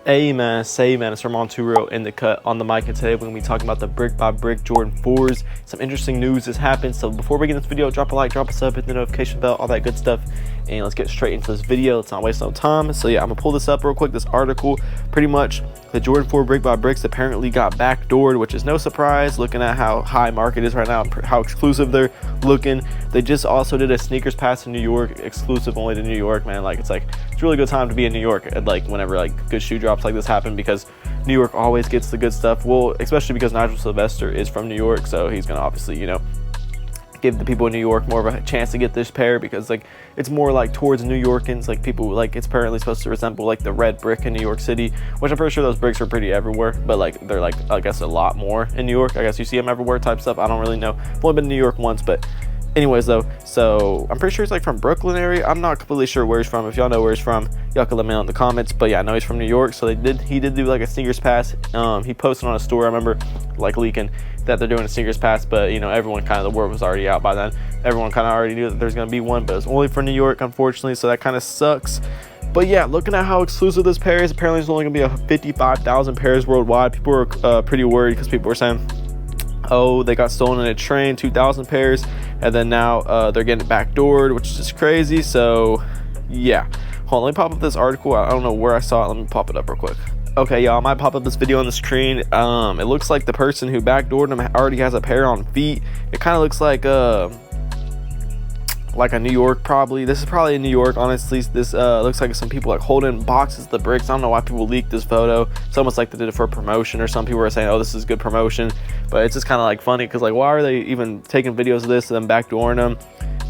Hey man, say man, it's Ramon Turo in the cut on the mic, and today we're going to be talking about the brick by brick Jordan 4s. Some interesting news has happened, so before we get into this video, drop a like, drop a sub, hit the notification bell, all that good stuff, and let's get straight into this video. Let's not waste no time. So yeah, I'm going to pull this up real quick, this article. Pretty much, the Jordan 4 brick by bricks apparently got backdoored, which is no surprise looking at how high market is right now, how exclusive they're looking. They just also did a sneakers pass in New York, exclusive only to New York, man. Like, it's a really good time to be in New York, like whenever like good shoe drops like this happen, because New York always gets the good stuff. Well, especially because Nigel Sylvester is from New York, so he's gonna obviously, you know, give the people in New York more of a chance to get this pair, because like it's more like towards New Yorkers, like people, like it's apparently supposed to resemble like the red brick in New York City, which I'm pretty sure those bricks are pretty everywhere, but like they're like, I guess, a lot more in New York. I guess you see them everywhere type stuff. I don't really know, I've only been to New York once, but anyways though, so I'm pretty sure he's like from Brooklyn area. I'm not completely sure where he's from. If y'all know where he's from, y'all can let me know in the comments, but yeah, I know he's from New York. So he did do like a sneakers pass. He posted on a story, I remember like leaking that they're doing a sneakers pass, but you know, everyone kind of, the word was already out by then. Everyone kind of already knew that there's going to be one, but it's only for New York, unfortunately, so that kind of sucks. But yeah, looking at how exclusive this pair is, apparently there's only going to be 55,000 pairs worldwide. People were pretty worried because people were saying, oh, they got stolen in a train, 2,000 pairs, and then now they're getting it backdoored, which is just crazy. So yeah, hold on, let me pop up this article. I don't know where I saw it. Let me pop it up real quick. Okay, y'all, I might pop up this video on the screen. It looks like the person who backdoored them already has a pair on feet. It kind of looks like a New York, probably. This is probably in New York, honestly. This looks like some people like holding boxes of the bricks. I don't know why people leaked this photo. It's almost like they did it for promotion, or some people were saying, oh, this is good promotion, but it's just kind of like funny, because like, why are they even taking videos of this and then backdooring them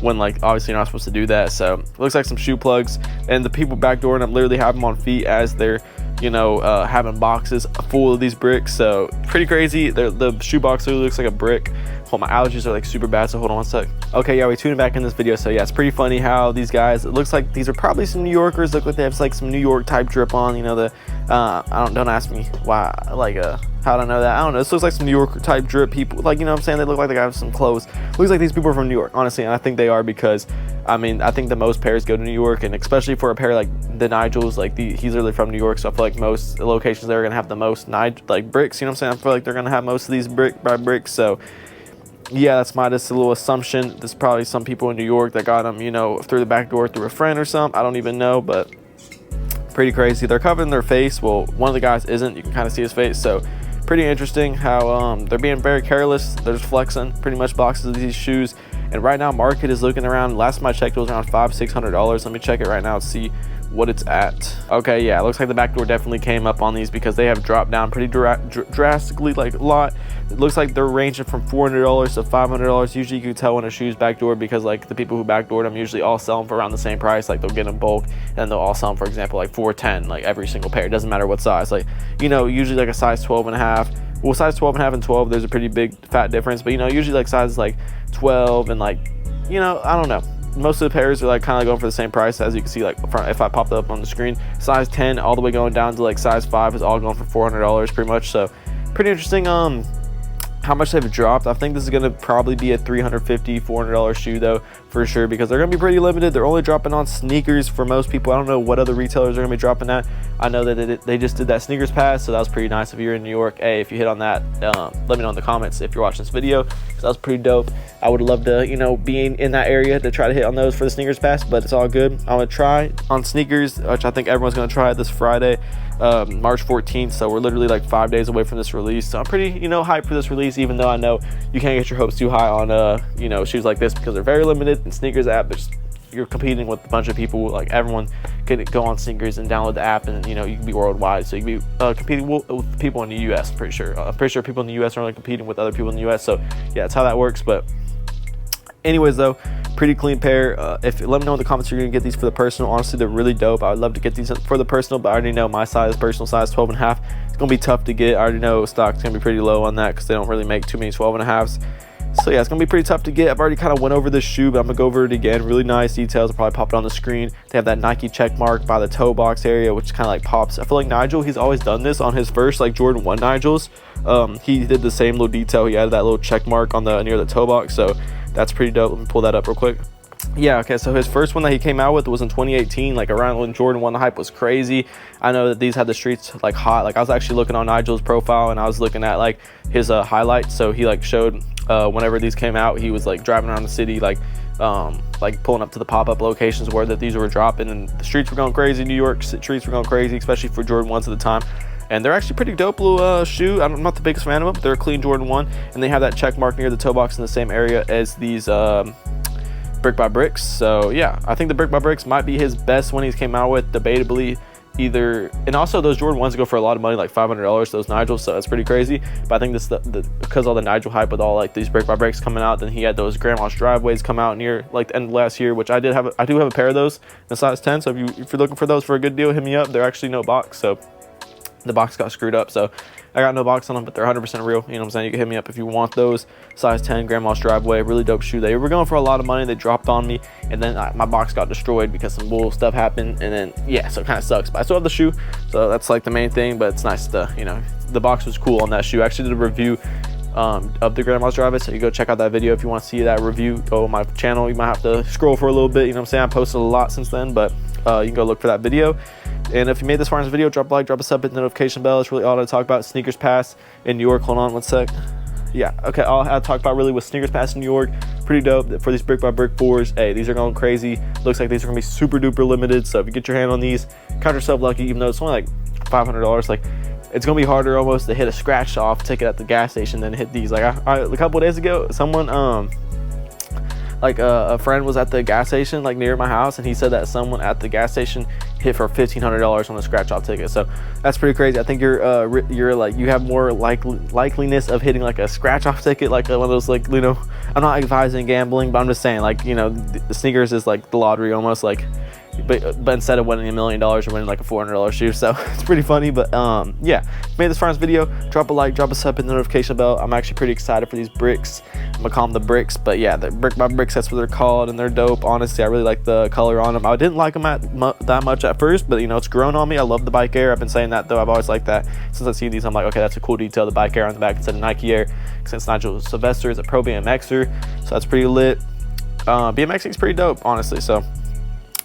when like obviously you're not supposed to do that? So it looks like some shoe plugs, and the people backdooring them literally have them on feet as they're, you know, having boxes full of these bricks. So pretty crazy. The shoe box literally looks like a brick. Oh, my allergies are like super bad, so hold on one sec. Okay, yeah, we tuned back in this video. So yeah, it's pretty funny how these guys, it looks like these are probably some New Yorkers. Look like they have like some New York type drip on, you know, the don't ask me why, like how to know that. I don't know. This looks like some New York type drip people, like, you know what I'm saying? They look like they have some clothes. Looks like these people are from New York, honestly, and I think they are, because I mean, I think the most pairs go to New York, and especially for a pair like the Nigels, like he's really from New York, so I feel like most locations they're gonna have the most like bricks, you know what I'm saying? I feel like they're gonna have most of these brick by bricks. So yeah, that's my just a little assumption. There's probably some people in New York that got them, you know, through the back door through a friend or something. I don't even know, but pretty crazy. They're covering their face. Well, one of the guys isn't. You can kind of see his face. So pretty interesting how they're being very careless. They're just flexing pretty much boxes of these shoes. And right now, market is looking around. Last time I checked, it was around $500-600. Let me check it right now and see what it's at. Okay, yeah, it looks like the back door definitely came up on these, because they have dropped down pretty drastically, like a lot. It looks like they're ranging from $400 to $500. Usually you can tell when a shoe's backdoored, because like the people who backdoored them usually all sell them for around the same price. Like they'll get them bulk, and they'll all sell them, for example, like $410, like every single pair. It doesn't matter what size. Like, you know, usually like a size 12.5. Well, size 12.5 and 12, there's a pretty big fat difference, but you know, usually like sizes like 12 and like, you know, I don't know. Most of the pairs are like kind of going for the same price, as you can see, like if I pop that up on the screen. Size 10 all the way going down to like size 5 is all going for $400 pretty much. So pretty interesting how much they've dropped. I think this is going to probably be a $350-400 shoe though, for sure, because they're going to be pretty limited. They're only dropping on sneakers for most people. I don't know what other retailers are going to be dropping that. I know that they just did that sneakers pass, so that was pretty nice. If you're in New York, hey, if you hit on that, let me know in the comments if you're watching this video, because that was pretty dope. I would love to, you know, be in that area to try to hit on those for the sneakers pass, but it's all good. I'm going to try on sneakers, which I think everyone's going to try this Friday, March 14th. So we're literally like 5 days away from this release. So I'm pretty, you know, hyped for this release, even though I know you can't get your hopes too high on, you know, shoes like this, because they're very limited. And sneakers app, you're competing with a bunch of people. Like everyone can go on sneakers and download the app, and you know, you can be worldwide. So you can be competing with people in the US. I'm pretty sure people in the US are only competing with other people in the US. So yeah, that's how that works. But anyways though, pretty clean pair. Let me know in the comments if you're gonna get these for the personal. Honestly, they're really dope. I would love to get these for the personal, but I already know my size, personal size 12.5. It's gonna be tough to get. I already know stock's gonna be pretty low on that, because they don't really make too many 12.5s. So yeah, it's gonna be pretty tough to get. I've already kind of went over this shoe, but I'm gonna go over it again. Really nice details. I'll probably pop it on the screen. They have that Nike check mark by the toe box area, which kind of like pops. I feel like Nigel, he's always done this on his first like Jordan 1 Nigels. He did the same little detail. He added that little check mark on the near the toe box. So that's pretty dope. Let me pull that up real quick. yeah, okay, so his first one that he came out with was in 2018, like around when Jordan 1 hype was crazy. I know that these had the streets like hot. Like I was actually looking on Nigel's profile and I was looking at like his highlights. So he like showed whenever these came out, he was like driving around the city, like pulling up to the pop-up locations where that these were dropping, and the streets were going crazy. New York streets were going crazy, especially for Jordan 1s at the time. And they're actually pretty dope little shoe. I'm not the biggest fan of them, but they're a clean Jordan 1, and they have that check mark near the toe box in the same area as these Brick by Bricks. So yeah, I think the Brick by Bricks might be his best one he's came out with, debatably. Either, and also those Jordan 1s go for a lot of money, like $500, those Nigels, so that's pretty crazy. But I think this because all the Nigel hype with all like these Brick by Bricks coming out, then he had those Grandma's Driveways come out near like the end of last year, which I do have a pair of those in size 10. So if you're looking for those for a good deal, hit me up. They're actually no box, so the box got screwed up, so I got no box on them, but they're 100% real. You know what I'm saying? You can hit me up if you want those. Size 10, Grandma's Driveway, really dope shoe. They were going for a lot of money. They dropped on me, and then my box got destroyed because some bull stuff happened, and then yeah, so it kind of sucks. But I still have the shoe, so that's like the main thing. But it's nice to, you know, the box was cool on that shoe. I actually did a review of the Grandma's Driveway, so you go check out that video if you want to see that review. Go on my channel. You might have to scroll for a little bit. You know what I'm saying? I posted a lot since then, but you can go look for that video. And if you made this far in this video, drop a like, drop a sub, hit the notification bell. It's really all I talk about. Sneakers Pass in New York. Hold on one sec. Yeah, okay, all I talk about really was Sneakers Pass in New York. Pretty dope for these Brick by Brick 4s. Hey, these are going crazy. Looks like these are gonna be super duper limited. So if you get your hand on these, count yourself lucky, even though it's only like $500. Like, it's gonna be harder almost to hit a scratch off ticket at the gas station than hit these. Like a couple of days ago, someone like a friend was at the gas station like near my house, and he said that someone at the gas station hit for $1,500 on a scratch off ticket. So that's pretty crazy. I think you're like, you have more likeliness of hitting like a scratch off ticket, like one of those, like, you know, I'm not advising gambling, but I'm just saying, like, you know, the sneakers is like the lottery almost, like, but instead of winning $1 million, you're winning like a $400 shoe. So it's pretty funny. But yeah, if you made this far in this video, drop a like, drop a sub, hit the notification bell. I'm actually pretty excited for these bricks. I'm gonna call them the bricks, but yeah, the Brick by Bricks, that's what they're called, and they're dope. Honestly, I really like the color on them. I didn't like them that much at first, but you know, it's grown on me. I love the Bike Air. I've been saying that though. I've always liked that. Since I see these, I'm like, okay, that's a cool detail, the Bike Air on the back instead of Nike Air. Since Nigel Sylvester is a pro BMXer, so that's pretty lit. BMXing is pretty dope, honestly. So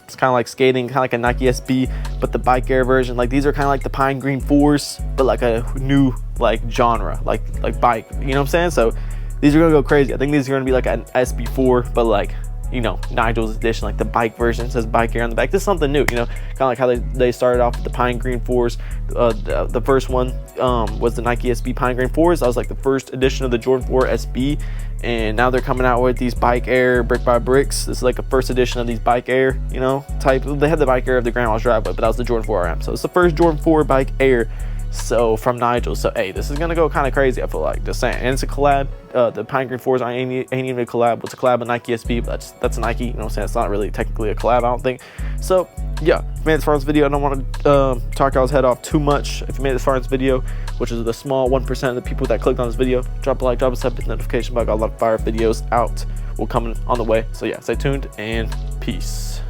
it's kind of like skating, kind of like a Nike SB, but the Bike Air version. Like, these are kind of like the Pine Green 4s, but like a new like genre, like bike. You know what I'm saying? So these are gonna go crazy. I think these are gonna be like an SB4, but like, you know, Nigel's edition, like the bike version. It says Bike Air on the back. This is something new, you know, kind of like how they started off with the Pine Green 4s. The first one was the Nike SB Pine Green 4s. That was like the first edition of the Jordan 4 SB, and now they're coming out with these Bike Air Brick by Bricks. This is like a first edition of these Bike Air, you know, type. They had the Bike Air of the Grandma's Driveway, but that was the Jordan 4 RM. So it's the first Jordan 4 Bike Air, so from Nigel. So hey, this is gonna go kind of crazy, I feel like, just saying. And it's a collab. The Pine Green 4s ain't even a collab. It's a collab with Nike SB, but that's Nike, you know what I'm saying? It's not really technically a collab, I don't think. So yeah, if you made this far in this video, I don't want to talk y'all's head off too much. If you made this far in this video, which is the small 1% of the people that clicked on this video, drop a like, drop a sub, hit the notification bell. I got a lot of fire videos out, will come on the way. So yeah, stay tuned, and peace.